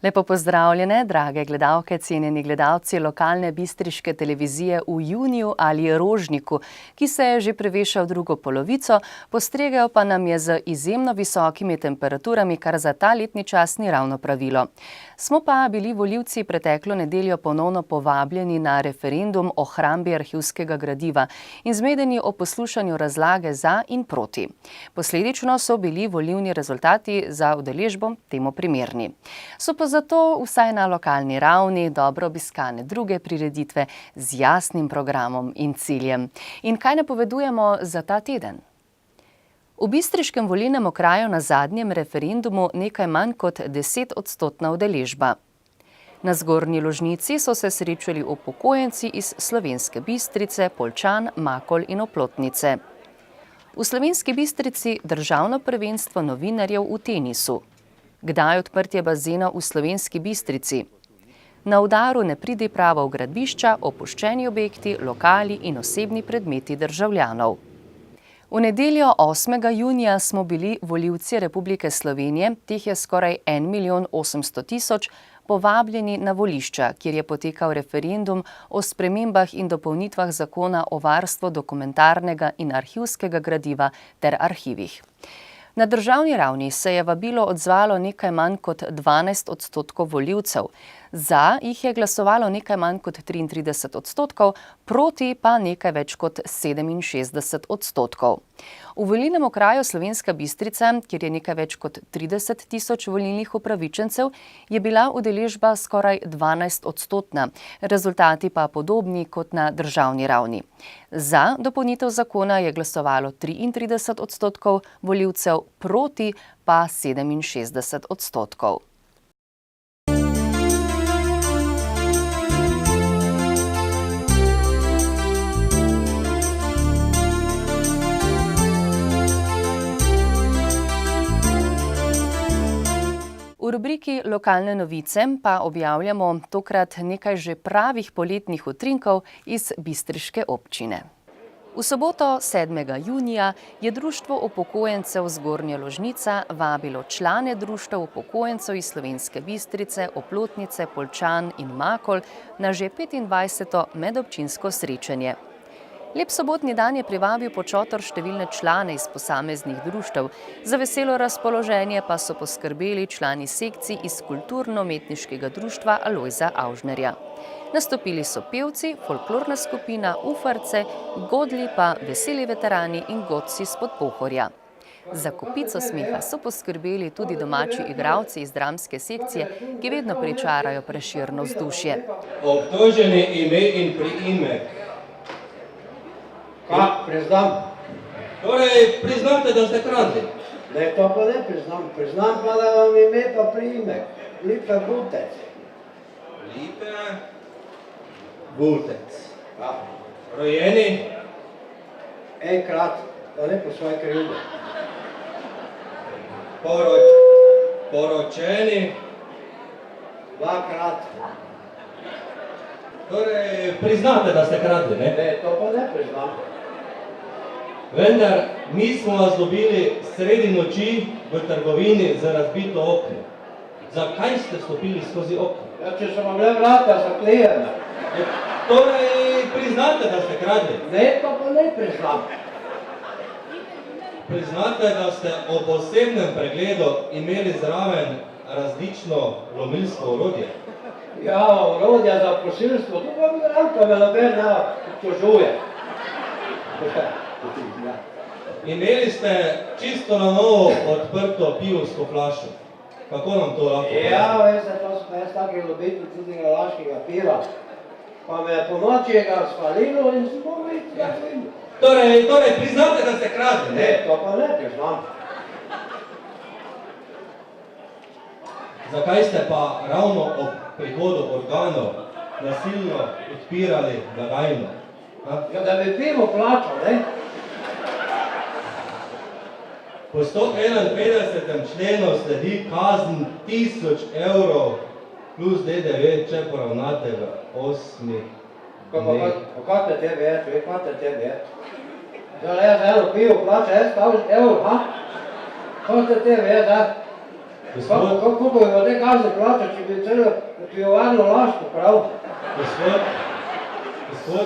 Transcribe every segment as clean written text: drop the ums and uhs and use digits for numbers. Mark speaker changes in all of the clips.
Speaker 1: Lepo pozdravljene, drage gledalke, cenjeni gledalci lokalne bistriške televizije v juniju ali rožniku, ki se je že prevešal drugo polovico, postregel pa nam je z izjemno visokimi temperaturami, kar za ta letni čas ni ravno pravilo. Smo pa bili volivci preteklo nedeljo ponovno povabljeni na referendum o hrambi arhivskega gradiva in zmedeni o poslušanju razlage za in proti. Posledično so bili volilni rezultati za udeležbo temu primerni. So pa zato vsaj na lokalni ravni dobro obiskane druge prireditve z jasnim programom in ciljem. In kaj napovedujemo za ta teden? V bistriškem volilnem okraju na zadnjem referendumu nekaj manj kot 10-odstotna udeležba. Na Zgornji Lužnici so se srečali upokojenci iz Slovenske Bistrice, Poljčan, Makol in Oplotnice. V Slovenski Bistrici državno prvenstvo novinarjev v tenisu. Kdaj odprtje bazena v Slovenski Bistrici? Na udaru nepridipravov gradbišča, opuščeni objekti, lokali in osebni predmeti državljanov. V nedeljo 8. junija smo bili volivci Republike Slovenije, teh je skoraj 1 800 000, povabljeni na volišča, kjer je potekal referendum o spremembah in dopolnitvah zakona o varstvu dokumentarnega in arhivskega gradiva ter arhivih. Na državni ravni se je vabilo odzvalo nekaj manj kot 12% volivcev. Za jih je glasovalo nekaj manj kot 33%, proti pa nekaj več kot 67%. V volilnem okraju Slovenska Bistrica, kjer je nekaj več kot 30 000 volilnih upravičencev, je bila udeležba skoraj 12-odstotna, rezultati pa podobni kot na državni ravni. Za dopolnitev zakona je glasovalo 33% volivcev, proti pa 67%. V rubriki Lokalne novice pa objavljamo tokrat nekaj že pravih poletnih utrinkov iz bistriške občine. V soboto 7. junija je Društvo upokojencev Zgornja Lužnica vabilo člane društev upokojencev iz Slovenske Bistrice, Oplotnice, Poljčan in Makol na že 25. medobčinsko srečanje. Lep sobotni dan je privabil počotor številne člane iz posameznih društev, za veselo razpoloženje pa so poskrbeli člani sekcij iz Kulturno-umetniškega društva Alojza Avžnerja. Nastopili so pevci, folklorna skupina, ufarce, godli pa veseli veterani in godci s Podpohorja. Za kopico smeha so poskrbeli tudi domači igralci iz dramske sekcije, ki vedno pričarajo preširno vzdušje.
Speaker 2: Obtoženi ime in priimek.
Speaker 3: Priznam.
Speaker 2: Torej, priznate, da ste kradli?
Speaker 3: Ne, to pa ne priznam. Priznam pa, da vam ime pa priimek. Lipe Butec.
Speaker 2: Lipe
Speaker 3: Butec.
Speaker 2: Rojeni?
Speaker 3: Enkrat, da ne po svoje krivde.
Speaker 2: Poročeni?
Speaker 3: Dvakrat.
Speaker 2: Torej, priznate, da ste kradli, ne?
Speaker 3: Ne, to pa ne priznam.
Speaker 2: Vendar, mi smo vas dobili sredi noči v trgovini z razbito okno. Zakaj ste stopili skozi okno?
Speaker 3: Ja, če so vam le vrata zaklijena.
Speaker 2: Torej, priznate, da ste kradli?
Speaker 3: Ne, to pa ne priznam.
Speaker 2: Priznate, da ste ob osebnem pregledu imeli zraven različno lomilsko orodje?
Speaker 3: Ja, orodja za posilstvo, to pa mi ranka me noben ne obtožuje.
Speaker 2: Imeli ste čisto na novo odprto pivovsko flašo. Kako nam to lahko povedati?
Speaker 3: Ja, veste, to sem jaz taki ljubitelj tudi laškega piva. Pa me je po noči ga spalilo in sem mogel iti ga vinu.
Speaker 2: Torej, priznate, da ste kradli, ne?
Speaker 3: Ne, to pa ne priznam.
Speaker 2: Zakaj ste pa ravno ob prihodu organov nasilno odpirali blagajno?
Speaker 3: Ja, da bi pivo plačal, ne?
Speaker 2: Po 151. členu sledi kazen 1000 € plus DDV, če poravnate v 8 dneh.
Speaker 3: Kaj te tebe je, čovjek, kaj te tebe je? Zdaj, jaz eno pivo plača, 1000 €, ha? Kaj te tebe je, da? Kako bojo te kazni plačati, če bi celo pivovarno Laško prav?
Speaker 2: Gospod,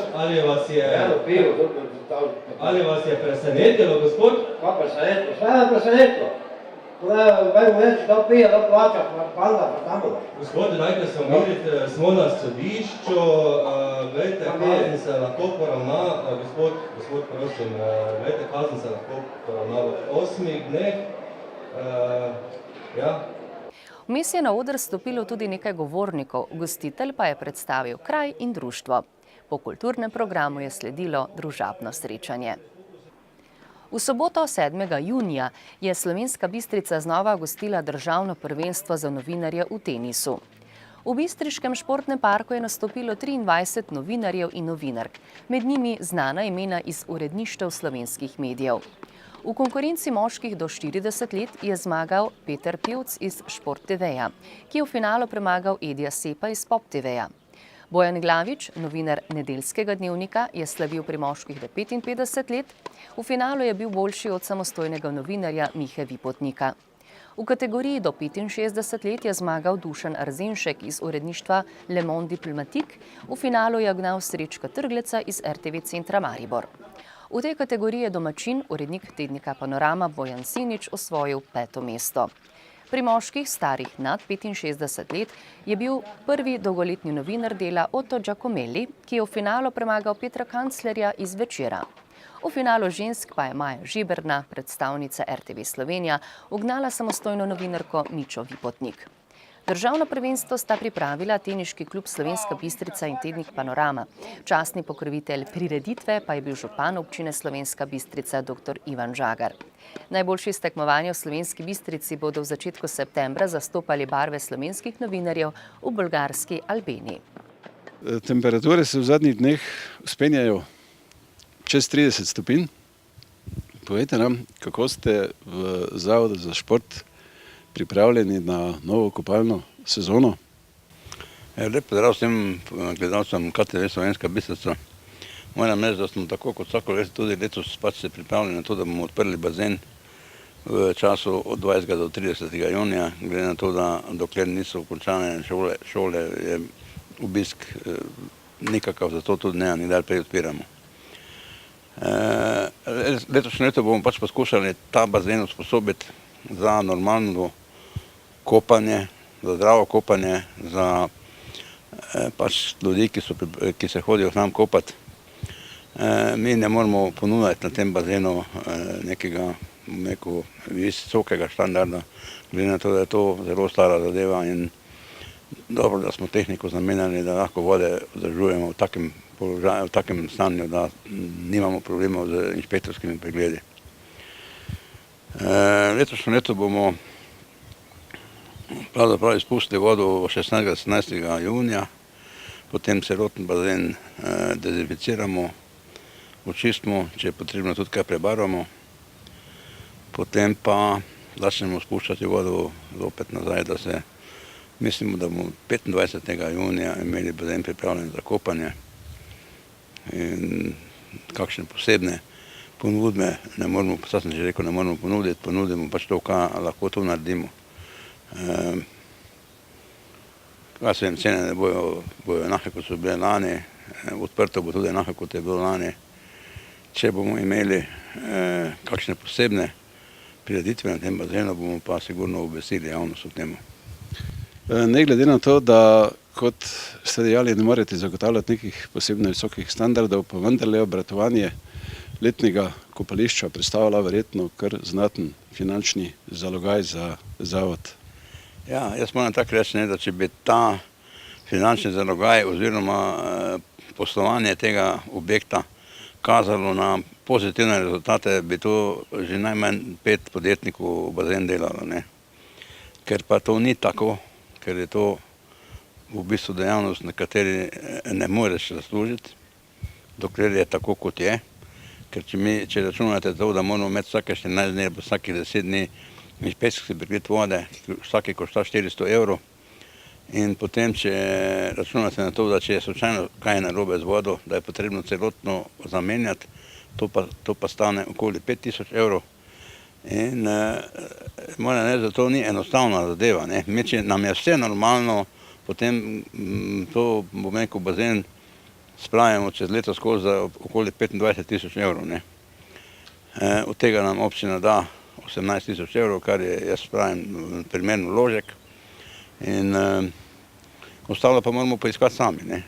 Speaker 2: ali vas je presenetilo, gospod?
Speaker 3: Kaj presenetilo? Sve je presenetilo. Vemo več, da pije, da plača, panda, pa tamo.
Speaker 2: Gospod, dajte se umiriti, smo na sodišču, glejte, kazen se lahko poravna, gospod, prosim, glejte, kazen se lahko poravna v 8 dneh, ja.
Speaker 1: Vmes je na oder stopilo tudi nekaj govornikov, gostitelj pa je predstavil kraj in društvo. Po kulturnem programu je sledilo družabno srečanje. V soboto 7. junija je Slovenska Bistrica znova gostila državno prvenstvo za novinarje v tenisu. V bistriškem športnem parku je nastopilo 23 novinarjev in novinark, med njimi znana imena iz uredništev slovenskih medijev. V konkurenci moških do 40 let je zmagal Peter Pevc iz Šport TV-ja, ki je v finalu premagal Edija Sepa iz Pop TV-ja. Bojan Glavič, novinar Nedeljskega dnevnika, je slavil pri moških do 55 let, v finalu je bil boljši od samostojnega novinarja Mihe Vipotnika. V kategoriji do 65 let je zmagal Dušan Arzenšek iz uredništva Le Monde Diplomatique, v finalu je ugnal Srečka Trgleca iz RTV centra Maribor. V tej kategoriji je domačin, urednik tednika Panorama Bojan Sinič, osvojil 5. mesto. Pri moških starih nad 65 let je bil prvi dolgoletni novinar dela Otto Giacomelli, ki je v finalu premagal Petra Kanclerja iz Večera. V finalu žensk pa je Maja Žiberna, predstavnica RTV Slovenija, ugnala samostojno novinarko Mičo Vipotnik. Državno prvenstvo sta pripravila teniški klub Slovenska Bistrica in tednik Panorama. Častni pokrovitelj prireditve pa je bil župan občine Slovenska Bistrica dr. Ivan Žagar. Najboljši iz tekmovanja v Slovenski Bistrici bodo v začetku septembra zastopali barve slovenskih novinarjev v bolgarski Albeniji.
Speaker 4: Temperature se v zadnjih dneh vzpenjajo čez 30 stopinj. Povejte nam, kako ste v Zavodu za šport pripravljeni na novo kopalno sezono?
Speaker 5: Lep pozdrav vsem gledalcem KTV Slovenska Bistrica. Moram reči, da smo tako kot vsako leto tudi letos pač se pripravljeni na to, da bomo odprli bazen v času od 20. do 30. junija, glede na to, da dokler niso končane šole je obisk nikakav, zato tudi ne, nikdar prej odpiramo. Letošnje leto bomo pač poskušali ta bazen usposobiti za normalno kopanje, za zdravo kopanje, za pač ljudi, ki se hodijo k nam kopati. Mi ne moramo ponuditi na tem bazenu nekega visokega standarda, glede na to, da je to zelo stara zadeva in dobro, da smo tehniko zamenjali, da lahko vode vzdržujemo v takem položaju, v takem stanju, da nimamo problemov z inšpektorskimi pregledi. Letošnje leto bomo pravzaprav izpustili vodo 16. junija, potem celoten bazen dezinficiramo, očistimo, če je potrebno tudi kaj prebarvamo, potem pa začnemo spuščati vodo zopet nazaj, da se mislimo, da bomo 25. junija imeli bazen pripravljen za kopanje in kakšne posebne ponudbe ne moramo, sem že rekel, ne moramo ponuditi, ponudimo pač to, kaj lahko to naredimo. Kaj se jim cene ne bojo enake, kot so bile lani, odprto bo tudi enako, kot je bilo lani. Če bomo imeli kakšne posebne prireditve na tem bazenu, bomo pa sigurno obvestili javnost o tem.
Speaker 4: Ne glede na to, da kot ste dejali, ne morete zagotavljati nekih posebno visokih standardov, pa vendarle obratovanje letnega kopališča predstavlja verjetno kar znaten finančni zalogaj za zavod.
Speaker 5: Ja, jaz moram tako reči, da če bi ta finančni zalogaj oziroma poslovanje tega objekta kazalo na pozitivne rezultate, bi to že najmanj 5 podjetnikov bazen delalo. Ker pa to ni tako, ker je to v bistvu dejavnost, na kateri ne moreš zaslužiti, dokler je tako, kot je. Ker če računate to, da moramo imeti vsake 14 dni, vsakih 10 dni inšpekcijski pregled vode, vsaki košta 400 €, in potem, če računate na to, da če je slučajno kaj narobe z vodo, da je potrebno celotno zamenjati, to pa stane okoli 5000 €. In moram reči, da to ni enostavna zadeva, ne. Če nam je vse normalno, potem to, bom rekel, bazen spravimo čez leto skozi za okoli 25 000 evrov, ne. Od tega nam občina da 18 000 evrov, kar je, jaz pravim, primeren vložek. In ostalo pa moramo poiskati sami, ne.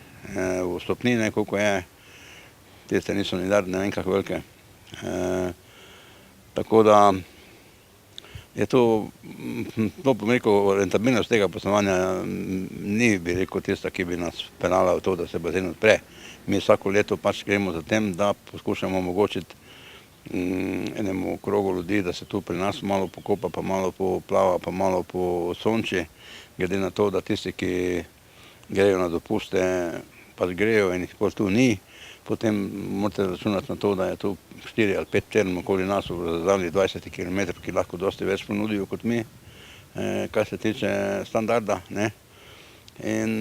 Speaker 5: Vstopnine, koliko je, tiste niso ni dar, ne vem kako velike. Tako da je to, bom rekel, rentabilnost tega poslovanja ni, bi rekel, tista, ki bi nas peljala v to, da se bazen odpre. Mi vsako leto pač gremo za tem, da poskušamo omogočiti enemu krogu ljudi, da se tu pri nas malo pokopa, pa malo poplava, pa malo posonči, glede na to, da tisti, ki grejo na dopuste, pač grejo in jih pol tu ni. Potem morate računati na to, da je tu 4 ali 5 term okoli nas v razdalji 20 km, ki lahko dosti več ponudijo kot mi, kar se tiče standarda, ne. In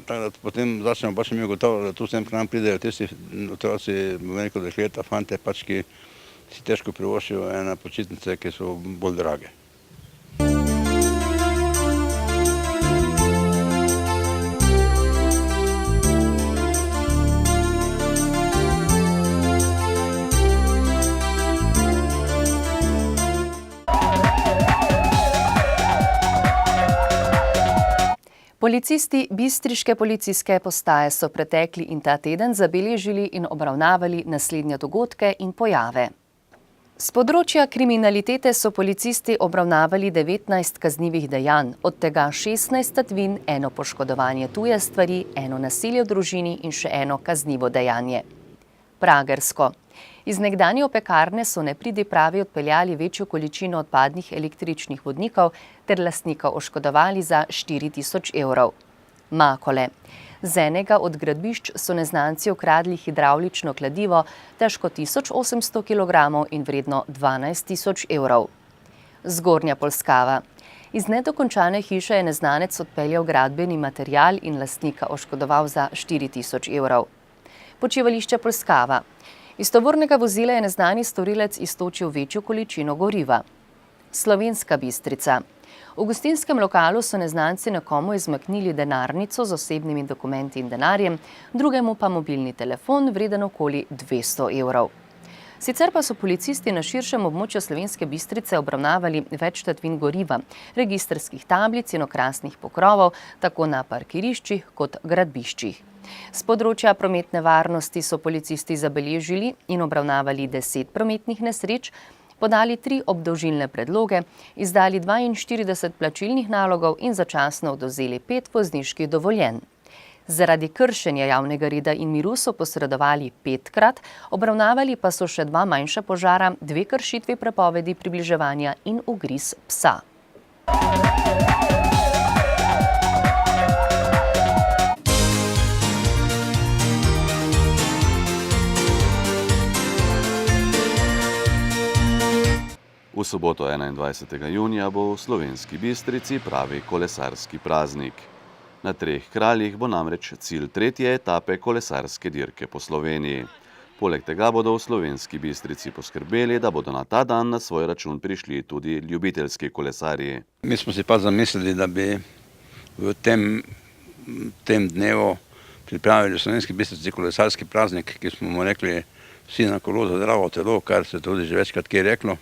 Speaker 5: tako da potem začnemo pač mi ugotavljati, da tu sem k nam pridejo tisti otroci, bom rekel, dekleta, fante, pač ki si težko privoščijo ene počitnice, ki so bolj drage.
Speaker 1: Policisti bistriške policijske postaje so pretekli in ta teden zabeležili in obravnavali naslednje dogodke in pojave. S področja kriminalitete so policisti obravnavali 19 kaznivih dejanj, od tega 16 tatvin, 1 poškodovanje tuje stvari, 1 nasilje v družini in še 1 kaznivo dejanje. Pragersko. Iz nekdanje opekarne so nepridipravi odpeljali večjo količino odpadnih električnih vodnikov ter lastnika oškodovali za 4000 evrov. Makole. Z enega od gradbišč so neznanci ukradli hidravlično kladivo, težko 1800 kg in vredno 12 000 evrov. Zgornja Polskava. Iz nedokončane hiše je neznanec odpeljal gradbeni material in lastnika oškodoval za 4000 evrov. Počivališče Polskava. Iz tovornega vozila je neznani storilec iztočil večjo količino goriva. Slovenska Bistrica. V gostinskem lokalu so neznanci nekomu izmaknili denarnico z osebnimi dokumenti in denarjem, drugemu pa mobilni telefon vreden okoli 200 evrov. Sicer pa so policisti na širšem območju Slovenske Bistrice obravnavali več tatvin goriva, registrskih tablic in okrasnih pokrovov, tako na parkiriščih kot gradbiščih. S področja prometne varnosti so policisti zabeležili in obravnavali 10 prometnih nesreč, podali 3 obdolžilne predloge, izdali 42 plačilnih nalogov in začasno odvzeli 5 vozniških dovoljenj. Zaradi kršenja javnega reda in miru so posredovali 5-krat, obravnavali pa so še 2 manjša požara, 2 kršitvi prepovedi približevanja in ugriz psa.
Speaker 6: V soboto 21. junija bo v Slovenski Bistrici pravi kolesarski praznik. Na 3 kraljih bo namreč cilj 3. etape kolesarske dirke po Sloveniji. Poleg tega bodo v Slovenski Bistrici poskrbeli, da bodo na ta dan na svoj račun prišli tudi ljubiteljski kolesarji.
Speaker 5: Mi smo si pa zamislili, da bi v tem dnevu pripravili v Slovenski Bistrici kolesarski praznik, ki smo mu rekli vsi na kolo za zdravo telo, kar se tudi že večkrat kje reklo.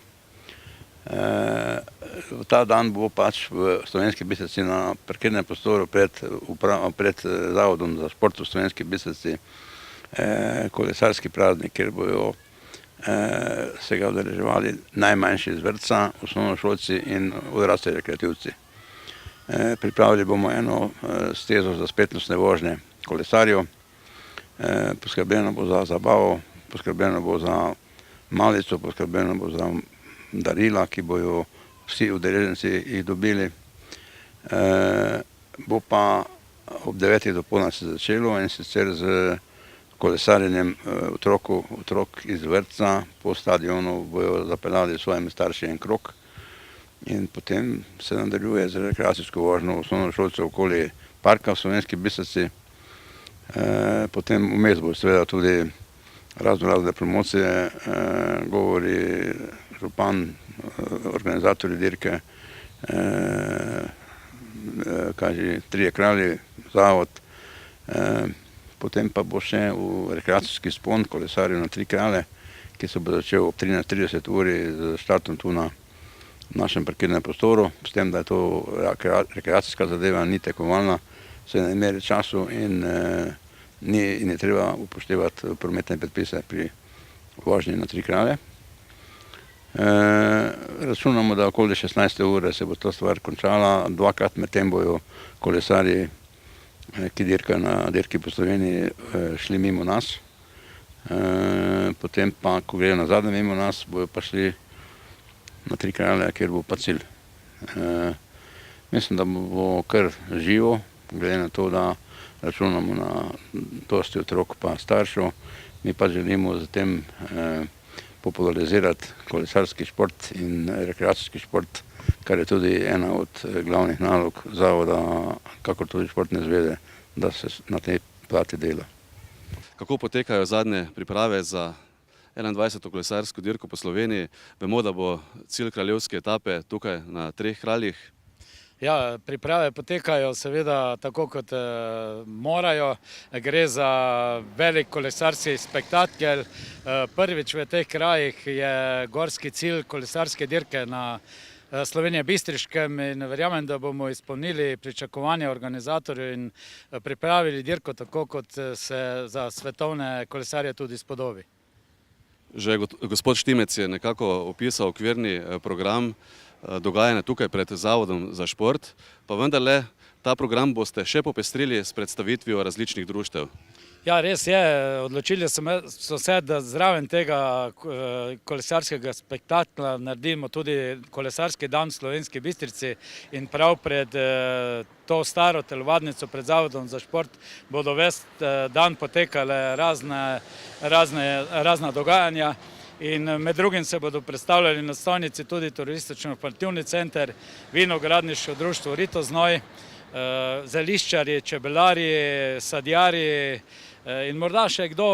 Speaker 5: V ta dan bo pač v Slovenski Bistrici na parkirnem prostoru pred Zavodom za šport v Slovenski Bistrici kolesarski praznik, kjer bojo se ga udeleževali najmanjši iz vrtca, osnovnošolci in odrasli rekreativci. Pripravili bomo eno stezo za spretnostne vožnje kolesarjev, poskrbljeno bo za zabavo, poskrbljeno bo za malico, poskrbljeno bo za darila, ki bojo vsi udeleženci jih dobili. Bo pa ob 9. dopoldne se začelo in sicer z kolesarjenjem otrok iz vrtca po stadionu bojo zapeljali s svojimi starši en krog in potem se nadaljuje z rekreacijsko vožnjo osnovnošolcev okoli parka v Slovenski Bistrici. Potem vmes bo seveda tudi razne promocije, govori, župan, organizatorji dirke, Trije kralji, zavod, potem pa bo še v rekreacijski spon kolesarjev na Tri kralje, ki se bo začel ob 13:30 uri z štartom tu na našem parkirnem prostoru, s tem, da je to rekreacijska zadeva, ni tekmovalna, se ne meri času in je treba upoštevati prometne predpise pri vožnji na Tri kralje. Računamo, da okoli 16. ure se bo ta stvar končala, dvakrat medtem bojo kolesarji, ki dirkajo na dirki po Sloveniji, šli mimo nas. Potem pa, ko grejo nazadnje mimo nas, bojo pa šli na Tri kralje, kjer bo pa cilj. Mislim, da bo kar živo, glede na to, da računamo na dosti otrok pa staršev. Mi pa želimo z tem popularizirati kolesarski šport in rekreacijski šport, kar je tudi ena od glavnih nalog zavoda, kakor tudi športne zveze, da se na tej plati dela.
Speaker 4: Kako potekajo zadnje priprave za 21. kolesarsko dirko po Sloveniji? Vemo, da bo cilj kraljevske etape tukaj na Treh kraljih.
Speaker 7: Ja, priprave potekajo seveda tako, kot morajo. Gre za velik kolesarski spektakel. Prvič v teh krajih je gorski cilj kolesarske dirke na Slovenije Bistriškem in verjamem, da bomo izpolnili pričakovanja organizatorjev in pripravili dirko tako, kot se za svetovne kolesarje tudi spodobi.
Speaker 4: Že gospod Štimec je nekako opisal okvirni program dogajanja tukaj pred Zavodom za šport, pa vendarle ta program boste še popestrili s predstavitvijo različnih društev.
Speaker 7: Ja, res je. Odločili so se, da zraven tega kolesarskega spektakla naredimo tudi kolesarski dan v Slovenski Bistrici in prav pred to staro telovadnico pred Zavodom za šport bodo ves dan potekale razna dogajanja. In med drugim se bodo predstavljali na stojnici tudi turistično-informativni center, vinogradniško društvo Ritoznoj, zeliščarji, čebelarji, sadjarji in morda še kdo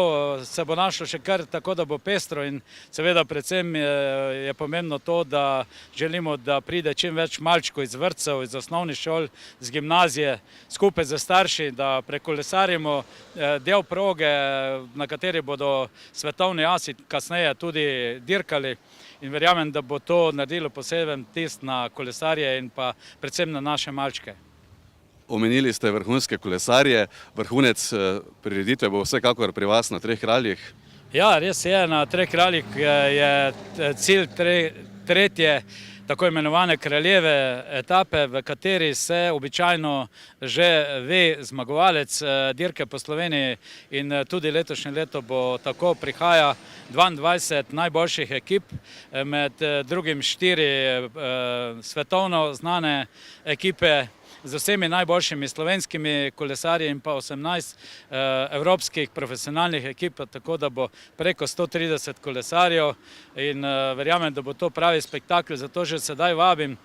Speaker 7: se bo našlo še kar tako, da bo pestro in seveda predvsem je pomembno to, da želimo, da pride čim več malčkov iz vrtcev, iz osnovnih šol, z gimnazije, skupaj z starši, da prekolesarimo del proge, na kateri bodo svetovni asi kasneje tudi dirkali in verjamem, da bo to naredilo poseben tist na kolesarje in pa predvsem na naše malčke.
Speaker 4: Omenili ste vrhunske kolesarje, vrhunec prireditve bo vsekakor pri vas na Treh kraljih.
Speaker 7: Ja, res je, na Treh kraljih je cilj tretje tako imenovane kraljeve etape, v kateri se običajno že ve zmagovalec dirke po Sloveniji in tudi letošnje leto bo tako, prihaja 22 najboljših ekip, med drugim 4 svetovno znane ekipe, z vsemi najboljšimi slovenskimi kolesarji in pa 18 evropskih profesionalnih ekip, tako da bo preko 130 kolesarjev in verjamem, da bo to pravi spektakel, zato že sedaj vabim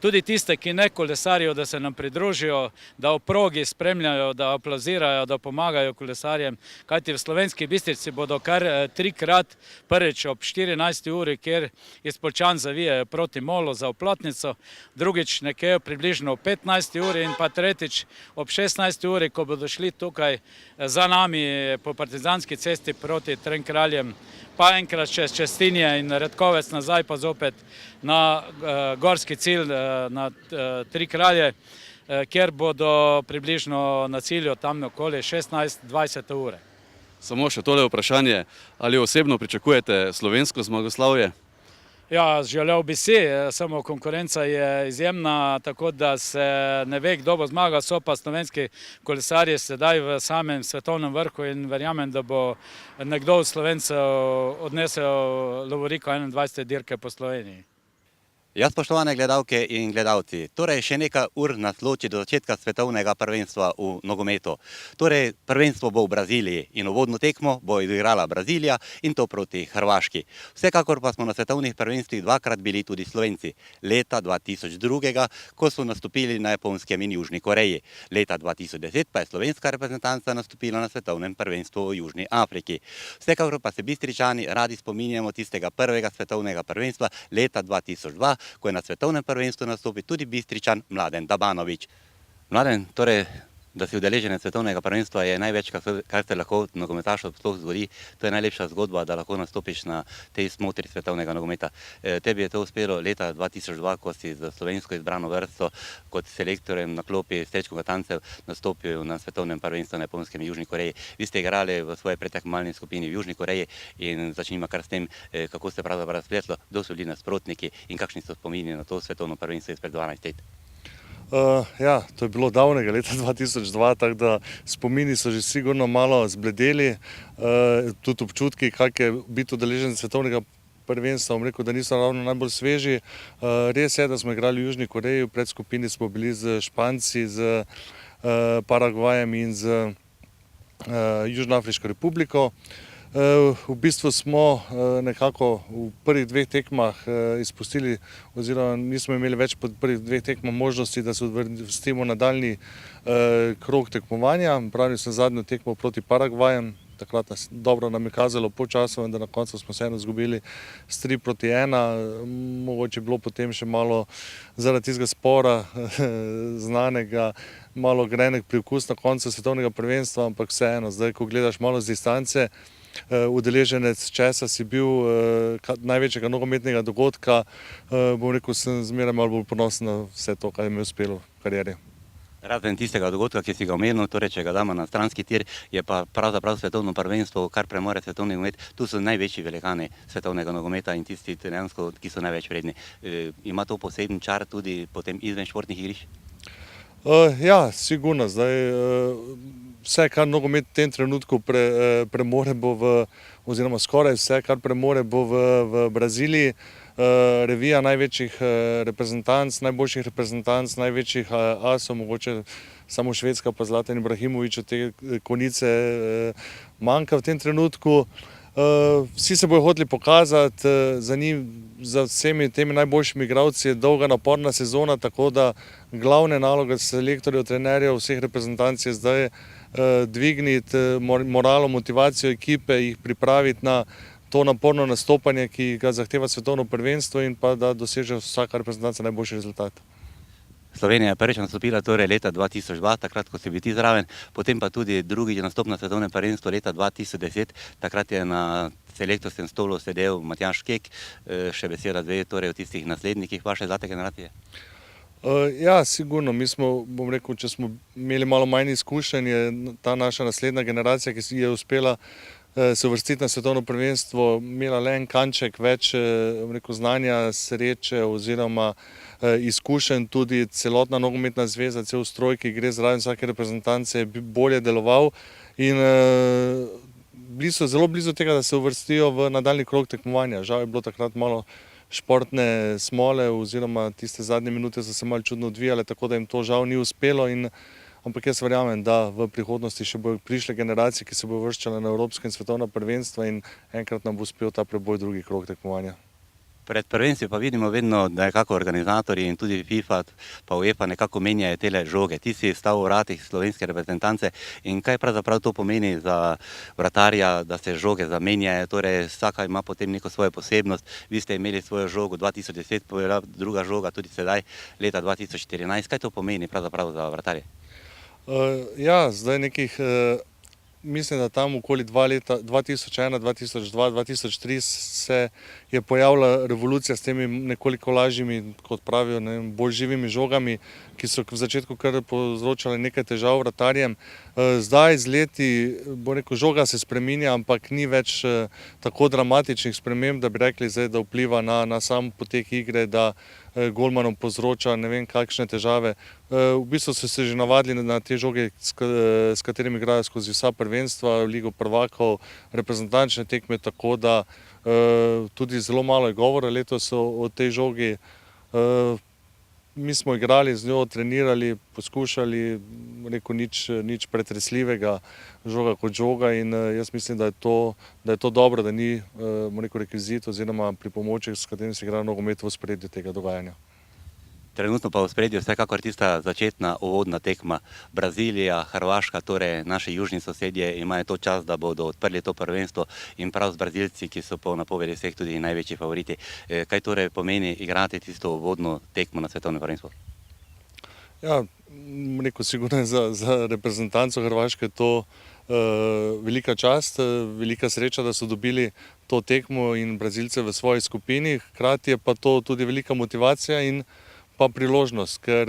Speaker 7: tudi tiste, ki ne kolesarijo, da se nam pridružijo, da v progi spremljajo, da aplauzirajo, da pomagajo kolesarjem, kajti v Slovenski Bistrici bodo kar 3-krat, prvič ob 14. uri, kjer iz Poljčan zavijajo proti Molu za Oplotnico, drugič nekje približno ob 15. uri in pa tretjič ob 16. uri, ko bodo šli tukaj za nami po Partizanski cesti proti Trem kraljem, pa enkrat čez Čestinje in Redkovec nazaj pa zopet na gorski cilj na Tri kralje, kjer bodo približno na cilju tam okoli 16-20 ure.
Speaker 4: Samo še tole vprašanje, ali osebno pričakujete slovensko zmagoslavje?
Speaker 7: Ja, želel bi si, samo konkurenca je izjemna, tako da se ne ve, kdo bo zmagal, so pa slovenski kolesarji sedaj v samem svetovnem vrhu in verjamem, da bo nekdo od Slovencev odnesel lovoriko 21. dirke po Sloveniji.
Speaker 8: Ja, spoštovane gledalke in gledalci, torej še nekaj ur nas loči do začetka svetovnega prvenstva v nogometu. Torej, prvenstvo bo v Braziliji in uvodno tekmo bo igrala Brazilija in to proti Hrvaški. Vsekakor pa smo na svetovnih prvenstvih dvakrat bili tudi Slovenci. Leta 2002, ko so nastopili na Japonskem in Južni Koreji. Leta 2010 pa je slovenska reprezentanca nastopila na svetovnem prvenstvu v Južni Afriki. Vsekakor pa se Bistričani radi spominjamo tistega prvega svetovnega prvenstva leta 2002, ko je na svetovnem prvenstvu nastopil tudi Bistričan Mladen Dabanović. Mladen, torej, da si udeleženec svetovnega prvenstva je največ, kar se lahko nogometašu sploh zgodi. To je najlepša zgodba, da lahko nastopiš na tej smotri svetovnega nogometa. Tebi je to uspelo leta 2002, ko si za slovensko izbrano vrsto kot selektorjem na klopi Srečko Katancev nastopil na svetovnem prvenstvu na Japonskem in Južni Koreji. Vi ste igrali v svoji pretekmovalni skupini v Južni Koreji in začnimo kar s tem, kako ste pravzaprav razpletlo, kdo so bili nasprotniki in kakšni so spomini na to svetovno prvenstvo izpred 12 let.
Speaker 9: Ja, to je bilo davnega leta 2002, tako da spomini so že sigurno malo zbledeli, tudi občutki, kak je biti udeležen svetovnega prvenstva, bom rekel, da niso ravno najbolj sveži. Res je, da smo igrali v Južni Koreji, v predskupini smo bili z Španci, z Paragvajem in z Južnoafriško republiko. V bistvu smo nekako v prvih dveh tekmah izpustili oziroma nismo imeli več po prvih dveh tekmah možnosti, da se uvrstimo na daljni krog tekmovanja. Pravili smo zadnjo tekmo proti Paragvajem, takrat dobro nam je kazalo po času, vendar na koncu smo vseeno izgubili s 3-1. Mogoče je bilo potem še malo zaradi tistega spora znanega, malo grenek priokus na koncu svetovnega prvenstva, ampak vseeno, zdaj ko gledaš malo z distance, udeleženec česa si bil največjega nogometnega dogodka, bom rekel, sem zmeraj malo bolj ponosen na vse to, kar mi je uspelo v karieri.
Speaker 8: Razen tistega dogodka, ki si ga omenil, torej če ga damo na stranski tir, je pa pravzaprav svetovno prvenstvo, kar premore svetovni nogomet. Tu so največji velikani svetovnega nogometa in tisti, ki so največ vredni. Ima to poseben čar tudi potem izven športnih igrišč?
Speaker 9: Ja, sigurno. Zdaj, vse, kar nogomet v tem trenutku premore, oziroma skoraj vse, kar premore, bo v Braziliji. Revija največjih reprezentanc, najboljših reprezentanc, največjih asov, mogoče samo Švedska pa Zlatan Ibrahimović od te konice manjka v tem trenutku. Vsi se bojo hoteli pokazati, za vsemi temi najboljšimi igralci je dolga naporna sezona, tako da glavne naloge selektorjev, trenerjev, vseh reprezentanc je zdaj dvigniti moralo, motivacijo ekipe, jih pripraviti na to naporno nastopanje, ki ga zahteva svetovno prvenstvo in pa da doseže vsaka reprezentanca najboljši rezultat.
Speaker 8: Slovenija je prvič nastopila torej leta 2002, takrat, ko si bil ti zraven, potem pa tudi drugič nastop na svetovnem prvenstvu leta 2010, takrat je na selektorskem stolu sedel Matjaž Kek, še beseda dve torej o tistih naslednikih vaše zlate generacije.
Speaker 9: Ja, sigurno, mi smo, bom rekel, če smo imeli malo manj izkušenj, je ta naša naslednja generacija, ki si je uspela se uvrstiti na svetovno prvenstvo, imela le en kanček več znanja, sreče oziroma izkušenj, tudi celotna nogometna zveza, cel stroj, ki gre zraven vsake reprezentance, je bolje deloval in zelo blizu tega, da se uvrstijo v nadaljnji krog tekmovanja. Žal je bilo takrat malo športne smole oziroma tiste zadnje minute so se malo čudno odvijale, tako da jim to žal ni uspelo. Ampak jaz verjamem, da v prihodnosti še bodo prišle generacije, ki se bodo uvrščale na evropska in svetovna prvenstva in enkrat nam bo uspel ta preboj drugi krog tekmovanja.
Speaker 8: Pred prvenstvi pa vidimo vedno, da nekako organizatorji in tudi FIFA pa UEFA nekako menjajo tele žoge. Ti si stal v vratih slovenske reprezentance in kaj pravzaprav to pomeni za vratarja, da se žoge zamenjajo, torej vsaka ima potem neko svojo posebnost. Vi ste imeli svojo žogo 2010, pa druga žoga tudi sedaj, leta 2014. Kaj to pomeni pravzaprav za vratarje?
Speaker 9: Ja, zdaj nekih, mislim, da tam okoli 2001, 2002, 2003 se je pojavila revolucija s temi nekoliko lažjimi, kot pravijo, bolj živimi žogami, ki so v začetku kar povzročale nekaj težav vratarjem. Zdaj z leti, bo rekel, žoga se spreminja, ampak ni več tako dramatičnih sprememb, da bi rekli zdaj, da vpliva na sam potek igre, da golmanom povzroča ne vem kakšne težave. V bistvu so se že navadili na te žoge, s katerimi igrajo skozi vsa prvenstva, Ligo prvakov, reprezentančne tekme, tako da tudi zelo malo je govora letos o tej žogi. Mi smo igrali z njo, trenirali, poskušali, rekel, nič pretresljivega, žoga kot žoga in jaz mislim, da je to dobro, da ni rekel, rekvizit oziroma pripomoček, s katerim se igra nogomet v ospredju tega dogajanja.
Speaker 8: Trenutno pa v spredju vsekakor tista začetna uvodna tekma Brazilija, Hrvaška, torej naši južni sosedje imajo to čas, da bodo odprli to prvenstvo in prav z Brazilci, ki so po napovedi vseh tudi največji favoriti. Kaj torej pomeni igrati tisto uvodno tekmo na svetovnem prvenstvu?
Speaker 9: Ja, rekel, sigurno je za reprezentanco Hrvaške to velika čast, velika sreča, da so dobili to tekmo in Brazilce v svoji skupini, hkrati je pa to tudi velika motivacija in pa priložnost, ker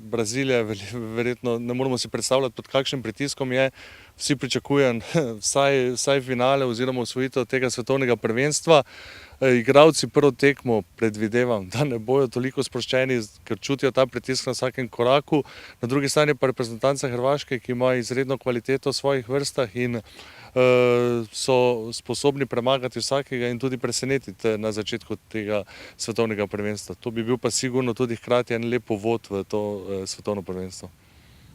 Speaker 9: Brazilija, verjetno ne moramo si predstavljati, pod kakšnim pritiskom je, vsi pričakujejo vsaj finale oziroma osvojitev tega svetovnega prvenstva. Igralci prvo tekmo predvidevam, da ne bojo toliko sproščeni, ker čutijo ta pritisk na vsakem koraku. Na drugi strani pa reprezentanca Hrvaške, ki ima izredno kvaliteto v svojih vrstah in so sposobni premagati vsakega in tudi presenetiti na začetku tega svetovnega prvenstva. To bi bil pa sigurno tudi hkrati en lep uvod v to svetovno prvenstvo.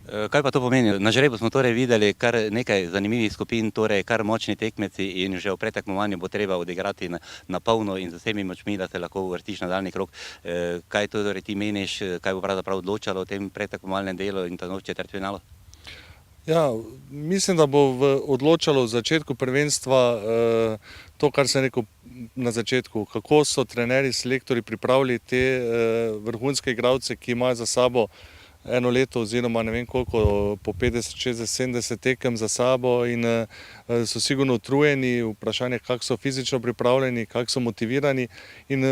Speaker 8: Kaj pa to pomeni? Na žrebu smo torej videli kar nekaj zanimivih skupin, torej kar močni tekmeci in že v pretekmovanju bo treba odigrati na polno in z vsemi močmi, da se lahko uvrstiš na daljni krog. Kaj torej ti meniš, kaj bo pravzaprav odločalo v tem pretekmovalnem delu in v četrtfinalu?
Speaker 9: Ja, mislim, da bo odločalo v začetku prvenstva to, kar sem rekel na začetku, kako so trenerji, selektorji pripravili te vrhunske igralce, ki imajo za sabo eno leto oziroma ne vem koliko, po 50, 60, 70 tekem za sabo in so sigurno utrujeni, vprašanje, kako so fizično pripravljeni, kako so motivirani in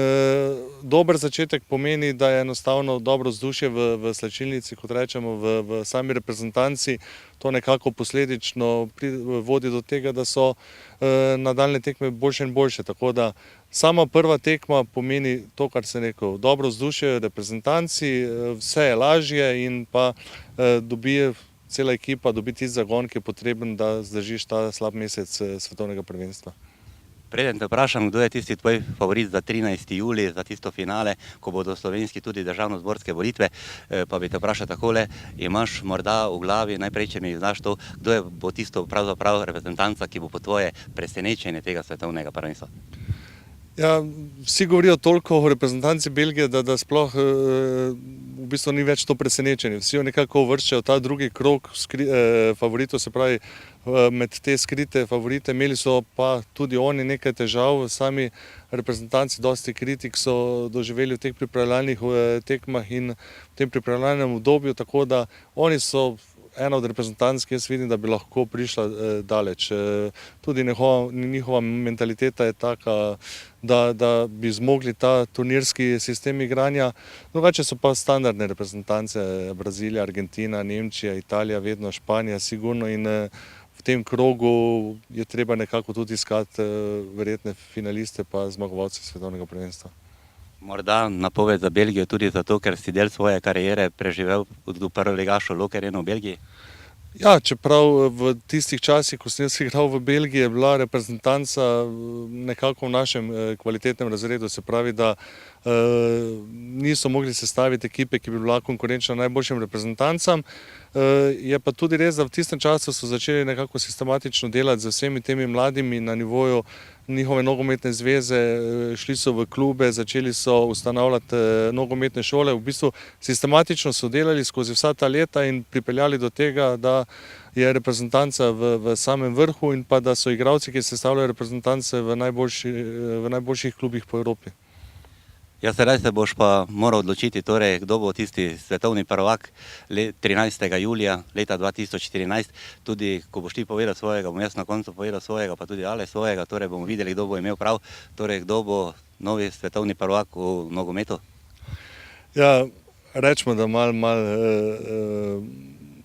Speaker 9: dober začetek pomeni, da je enostavno dobro vzdušje v slačilnici, kot rečemo, v sami reprezentanci. To nekako posledično vodi do tega, da so nadaljne tekme boljše in boljše, tako da sama prva tekma pomeni to, kar sem rekel, dobro vzdušje, reprezentanci, vse je lažje in pa cela ekipa dobi tisti zagon, ki je potreben, da zdržiš ta slab mesec svetovnega prvenstva.
Speaker 8: Preden te vprašam, kdo je tisti tvoj favorit za 13. julij, za tisto finale, ko bodo slovenski tudi državno-zborske volitve, pa bi te vprašal takole, imaš morda v glavi, najprej, če mi znaš to, kdo bo tisto pravzaprav reprezentanca, ki bo po tvoje presenečenje tega svetovnega prvenstva?
Speaker 9: Ja, vsi govorijo toliko o reprezentanci Belgije, da sploh v bistvu ni več to presenečenje. Vsi jo nekako uvrščajo ta drugi krog favoritov, se pravi med te skrite favorite. Imeli so pa tudi oni nekaj težav, sami reprezentanci, dosti kritik so doživeli v teh pripravljalnih tekmah in v tem pripravljalnem obdobju, tako da oni so ena od reprezentanc, ki jaz vidim, da bi lahko prišla daleč. Tudi njihova mentaliteta je taka, da bi zmogli ta turnirski sistem igranja. Drugače so pa standardne reprezentance, Brazilija, Argentina, Nemčija, Italija, vedno Španija, sigurno in v tem krogu je treba nekako tudi iskati verjetne finaliste pa zmagovalce svetovnega prvenstva.
Speaker 8: Morda napoved za Belgijo tudi zato, ker si del svoje kariere preživel v prvoligašu Lokerenu v Belgiji?
Speaker 9: Ja, čeprav v tistih časih, ko sem jaz igral v Belgiji, je bila reprezentanca nekako v našem kvalitetnem razredu, se pravi, da niso mogli sestaviti ekipe, ki bi bila konkurenčna najboljšim reprezentancam. Je pa tudi res, da v tistem času so začeli nekako sistematično delati z vsemi temi mladimi na nivoju njihove nogometne zveze, šli so v klube, začeli so ustanavljati nogometne šole, v bistvu sistematično so delali skozi vsa ta leta in pripeljali do tega, da je reprezentanca v samem vrhu in pa da so igralci, ki sestavljajo reprezentance v najboljših klubih po Evropi.
Speaker 8: Ja, sedaj se boš pa moral odločiti, torej, kdo bo tisti svetovni prvak 13. julija leta 2014. Tudi, ko boš ti povedal svojega, bom jaz na koncu povedal svojega, pa tudi Ale svojega, torej bomo videli, kdo bo imel prav. Torej, kdo bo novi svetovni prvak v nogometu?
Speaker 9: Ja, rečemo, da malo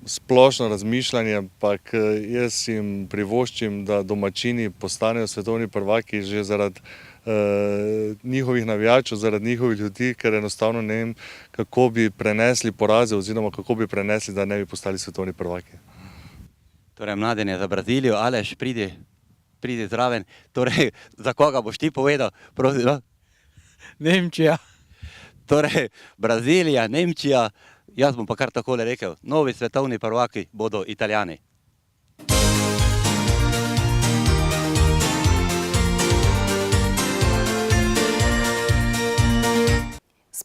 Speaker 9: splošno razmišljanje, ampak jaz jim privoščim, da domačini postanejo svetovni prvaki že zaradi njihovih navijačev, zaradi njihovih ljudi, ker enostavno ne vem, kako bi prenesli poraze oziroma kako bi prenesli, da ne bi postali svetovni prvaki.
Speaker 8: Torej, Mladen je za Brazilijo. Aleš, pridi zraven. Torej, za koga boš ti povedal? Prosim, no?
Speaker 7: Nemčija.
Speaker 8: Torej, Brazilija, Nemčija, jaz bom pa kar takole rekel, novi svetovni prvaki bodo Italijani.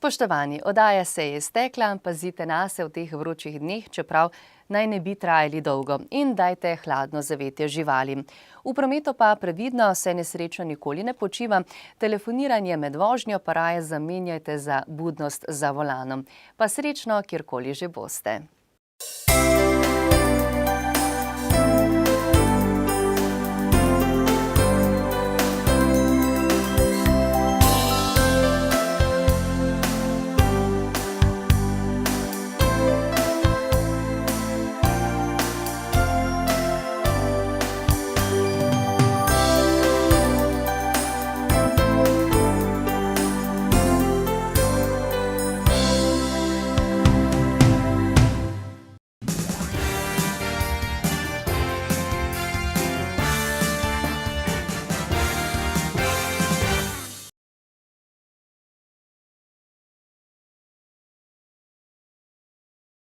Speaker 1: Spoštovani, oddaja se je iztekla, pazite nase v teh vročih dneh, čeprav naj ne bi trajali dolgo, in dajte hladno zavetje živalim. V prometu pa previdno, se nesreča nikoli ne počiva, telefoniranje med vožnjo pa raje zamenjajte za budnost za volanom. Pa srečno, kjerkoli že boste.